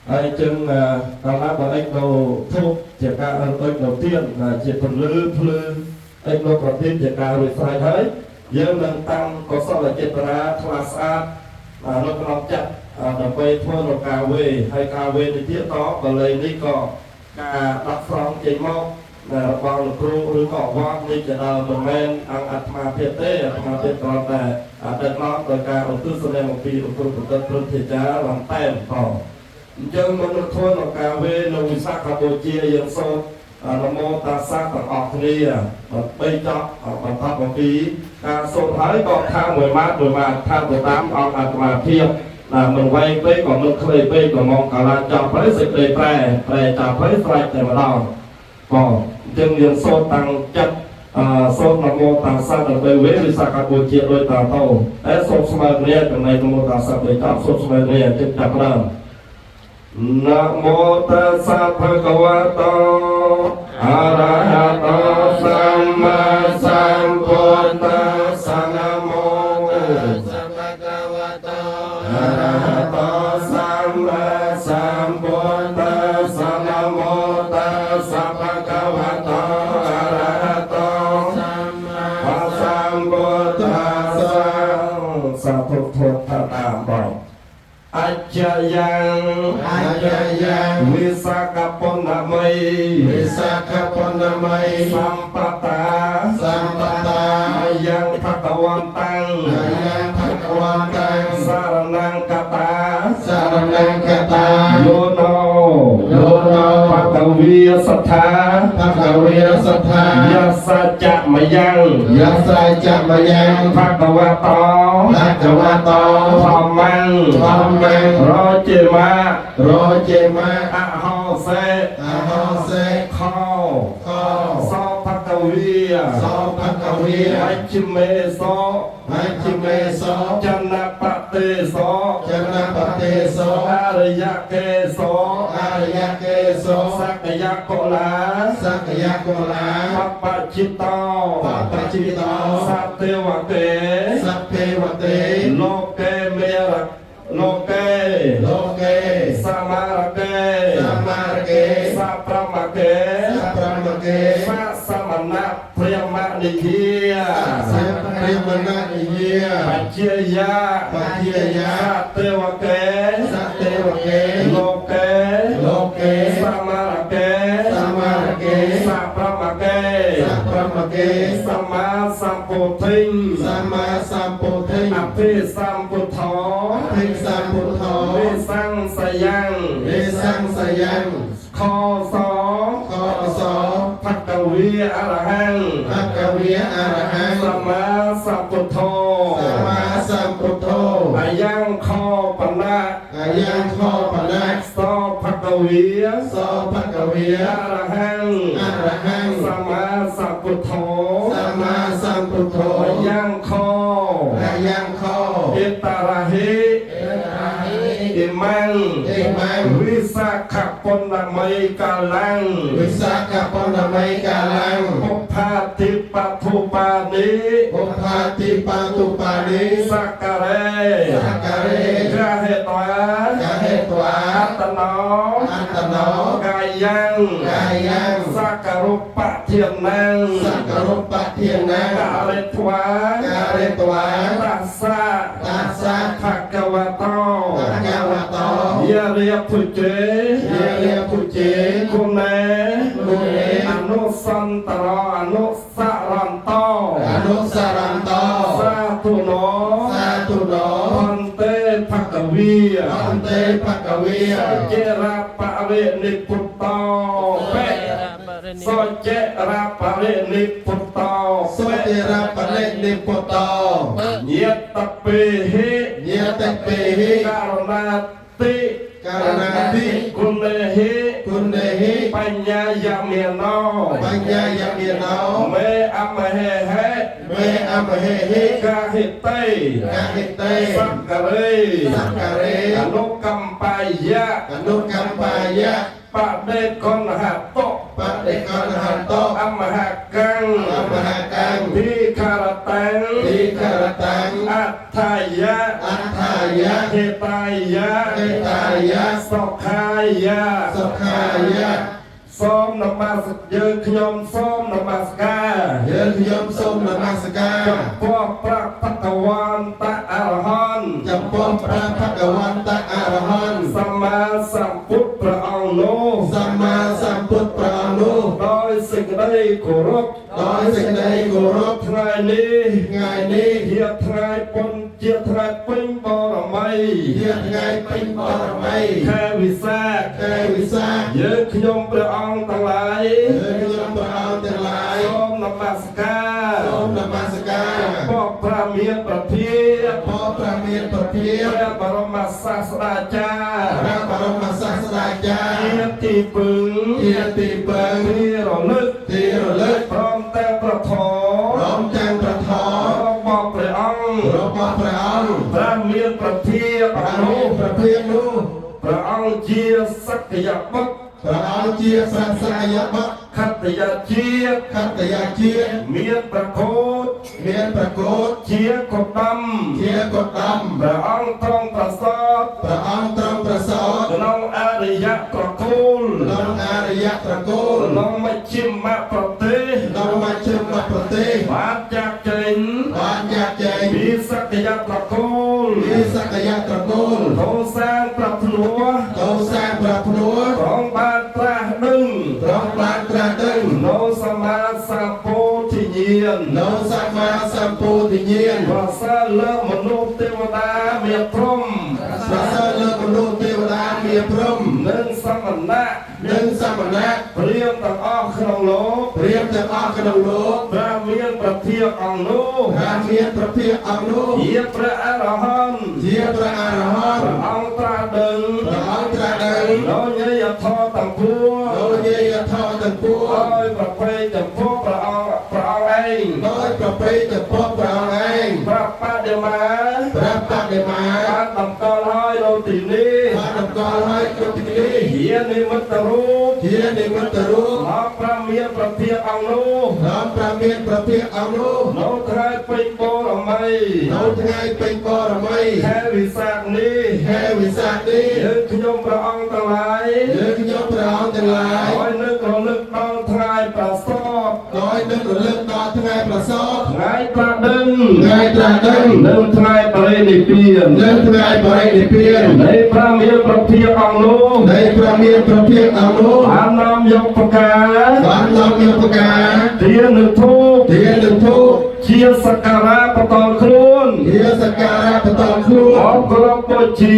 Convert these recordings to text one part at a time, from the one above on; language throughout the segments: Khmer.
ai chừng tao nói bọn anh đầu thuốc chỉ cả anh đầu tiên là chỉ phần lư anh đầu tiên chỉ cả rồi sai thấy giờ nâng tăng có sao là chỉ ra class A nó còn chặt đồng quay thua nó cà phê thì tiếc đó và lấy đi cọ cả đặt phòng chỉ mong là bao là kêu rồi cọ vang đi chỉ là mình men ăn ăn mà thiệt còn tại đợt nó từ cả ở tư sơn một kỳ ở tư của thì giá làm tem phòng chân mình thua nó cà phê nó bị sát Campuchia dân sâu là mô ta sát bằng ọt đi bây cho bằng tháp một ký số thái còn tham 10 mát tham 18 ọt mà thiệp là mình quay với còn mình khơi với còn mong cả là cho với sự đề về cho với phải để mà đòn còn chân dân sâu tăng chất số là mô ta sát ở đây với sát Campuchia đôi tàu tàu số smart này trong này mô ta sát với cho số smart này trên tập đoàn Namo tassa bhagavato arahato samma sambuddhassa namo tassa bhagavato arahato samma sambuddhassa namo tassa bhagavato arahato samma sambuddhassa sa thục thuộc thà tạm bảo Ajayang Visakhaponamai Sampata Ayang Bhagavantang Saranang Kata Yono Bhagavya Sattha Yasaja Mayang Bhagavato Thamang Rojema Ahose Kho So Bhagavya Machime So Janapate So Ariyake So Sakayakola Papachito Sapewate Loke Samarake Sapramake Sasamana Priyamanihya Pachaya Satewake Loke Samarake Sapramake Sama Samputhing Api Samputho Vesang Sayang Kho So Bhagavya Arahang Sama Samputho Ayang Kho Panak So Bhagavya Arahang Sama Samputho Ayang Kho Itarahi Imang Visakhaponamai Kalang Puphati Patupani Sakare Gahetwa Atano Gayang Sakarupa Thienang Garetwa Tassa Bhagavato Yaria Puche Kune Anusaranto Satuno Pante Bhagavya Jera Pare Niputo Sojera Pare Niputo Nyetapehi Karanati Kunehi Panyayamino Me Amahehe Kahite Sakare Anukampaya Padekon Hato Amahakang Dikaratang Ataya Hetaya ตายะ សុខាយៈ សុខាយៈ សូមនមស្ការយើងខ្ញុំសូមនមស្ការ យើងខ្ញុំសូមនមស្ការ ចំពោះព្រះភគវន្តអរហន្ត ចំពោះព្រះភគវន្តអរហន្ត សម្មាសម្ពុទ្ធព្រះអង្គនោះ សម្មាសម្ពុទ្ធព្រះអង្គនោះ ដោយសេចក្តីគោរព ដោយសេចក្តីគោរព ថ្ងៃនេះ ថ្ងៃនេះ ជាថ្ងៃពុនជាថ្ងៃពេញបរមី ជាថ្ងៃពេញបរមី ខែវិសាខ ខែវិសាខ យើងខ្ញុំព្រះអង្គទាំងឡាយ យើងខ្ញុំព្រះអង្គទាំងឡាយ សូមនមស្ការ សូមនមស្ការ បបព្រះមានប្រធាន ព្រះព្រះមានប្រធាន ព្រះបរមសាស្ត្រាចារ្យ ព្រះបរមសាស្ត្រាចារ្យ ជាទីពឹង ជាទីពឹង ទីរលឹក ទីរលឹក ព្រមទាំងប្រធម ព្រមទាំងប្រធម របស់ព្រះអង្គ របស់ព្រះអង្គ ព្រះមានប្រធានអ ព្រះ នុ នោះប្រធាននោះ ព្រះអង្គជាសក្យបុត្រ ព្រះអង្គជាព្រះសក្យបុត្រ ខត្តយជាតិ កតយាជាតិ មានប្រកោត មានប្រកោត ជាកុដំ ជាកុដំ ព្រះអង្គទ្រង់ប្រសព ព្រះអង្គទ្រង់ប្រសោត ក្នុងអរិយប្រគូល ក្នុងអរិយប្រគោល ក្នុងមជ្ឈិមប្រទេស ក្នុងមជ្ឈិមប្រទេស បានចាក់ចេញ បានចាក់ចែង ពីសក្យប្រគូល ពីសក្យប្រគោល ទោសាងប្រភ្នួ ទៅសាងប្រភ្នួល ទ្រង់បានត្រាស់ដឹង ត្រង់បានត្រាស់ដឹង នៅសមាសម្ពោធិញ្ញាណ នៅសម្មាសម្ពុទ្ធញ្ញាណ ប្រសើរលើមនុស្សទេវតាមានព្រំ ប្រសើរលើមនុស្សទេវតាមានព្រំ និងសមណៈ និងសមណៈ ព្រាមទាំងអស់ក្នុងលោក ព្រាមទាំងអស់ក្នុងលោក ព្រះមានប្រធានអង្គនោះ ហើយមានប្រភេទអង្គនោះ ជាព្រះអរហន្ត ជាព្រះអរហន្ត ព្រះអង្គត្រាស់ដឹង ព្រះអង្គត្រាស់ដឹង ដោយញយធម៌ទាំងពួង ដោយនិយាយធម៌ទាំងពួង ដោយប្រពៃចំពោះព្រះអង្គឯង ដោយប្រភេទចំពោះព្រះអង្គឯង ព្រះបដិមា ព្រះបដិមា បានតម្កល់ហើយនៅទីនេះ បានតម្កល់ឲ្យគ្រប់ទីនេះ ជានិមិត្តរូប ជានិមិត្តរូប មកព្រះមានប្រធានអង្គនោះ ដល់ព្រះមានប្រភេទអង្គនោះ នៅថ្ងៃពេញបរមី នៅថ្ងៃពេញបរមី ខែវិសាខនេះ ខែវិសាខនេះ យើងខ្ញុំព្រះអង្គទាំងឡាយ យើងខ្ញុំព្រះអង្គទាំងឡាយ ហើយនឹករលឹកដល់ថ្ងៃប្រសព ដោយនឹករលឹកដល់ថ្ងៃប្រសព ថ្ងៃប្រាដឹង ថ្ងៃត្រាស់ដឹង និងថ្ងៃបរិនិព្វាន និងថ្ងៃបរិនិព្វាន នៃព្រះមានប្រធានអង្គនោះ នៃព្រះមានប្រភេទអង្គនោះ បាននាំយកប្រការ បាននាំយកប្រការ ទាននិងធូប ទាននិងធូប ជាសក្ការៈបន្តខ្លួន ជាសក្ការៈបន្តខ្លួន អបគោរពបូជា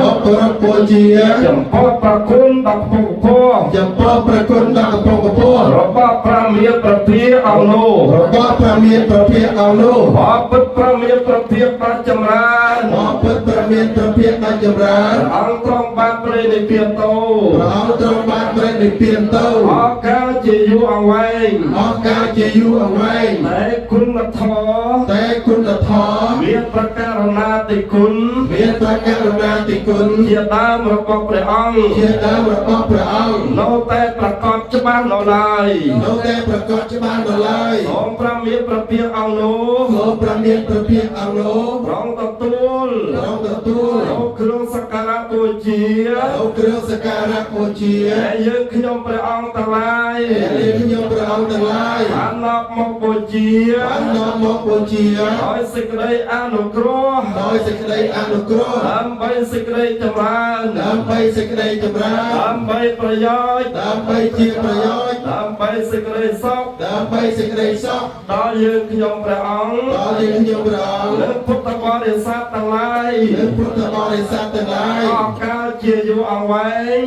អបគោរពបូជា ចំពោះប្រគុណដល់ពុទ្ធពរ ចំពោះព្រះគុណដ៏កំពង់កំពស់ របស់ព្រះមានប្រធានអង្គនោះ របស់ព្រះមានប្រភេទអង្គនោះ អបពិតព្រះមានប្រធានដ៏ចម្រើន អបពិតព្រះមានប្រភេទដ៏ចម្រើន ព្រះអង្គទ្រង់បានប្រេនិព្វានទៅ ព្រះអង្គទ្រង់បានព្រះនិព្វានទៅ អកាលជាយូរអង្វែង អស់កាលជាយូរអង្វែង តែគុណធម៌ តែគុណធម៌ មានប្រការណាតិគុណ មានព្រះករុណាธิគុណ ជាដើមរបស់ព្រះអង្គ ជាដើមរបស់ព្រះអង្គ នៅតែប្រកបច្បាស់នៅឡើយ នៅតែប្រកបច្បាស់នៅឡើយ សូមព្រះមានប្រភាកអង្គនោះ សូមព្រះមានប្រភេទអង្គនោះ ត្រង់ទទួល ទ្រង់ទទួល នៅគ្រឿងសក្ការៈបូជា នៅគ្រឿងសក្ការៈបូជា ដែលយើងខ្ញុំព្រះអង្គទាំងឡាយ ដែលខ្ញុំព្រះអង្គទាំងឡាយ បាននាំមកបូជា បាននាំមកបូជា ដោយសេចក្តីអនុគ្រោះ ដោយសេចក្តីអនុគ្រោះ ដើម្បីសេចក្តីចម្រើន ដើម្បីសេចក្តីចម្រើន ដើម្បីប្រយោជន៍ ដើម្បីជាប្រយោជន៍ ដើម្បីសេចក្តីសុខ ដើម្បីសេចក្តីសុខ ដល់យើងខ្ញុំព្រះអង្គ ដល់យើងខ្ញុំព្រះអង្គ និងពុទ្ធបរិស័ទទាំងឡាយ និងពុទ្ធបរិស័ទទាំងឡាយ អកាលជាយូរអង្វែង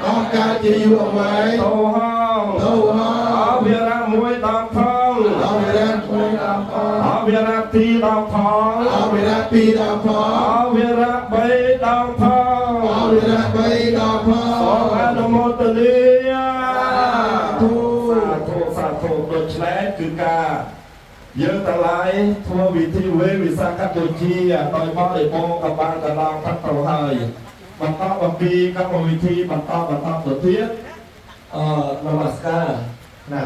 អស់កាលជាយូរអង្វែង ទៅហង ទៅហ អ ោ វិរៈមួយដល់ផង អវិរៈមួយដល់ផង អវិរៈពីរដល់ផង អវិរៈពីរដល់ផ អវិរៈបីដល់ផង អវិរៈបីដល់ផ សូមអនុមោទនា ទូ សាធុដូច្នេះគឺការយើងទាំងឡាយធ្វើវិធីវេវិសាខបូជាដោយបរិបូរណ៍ក៏បានកន្លងផាត់ទៅហើយបន្តអំពីកម្មវិធីបន្តទៅទៀតនមស្ការ ណា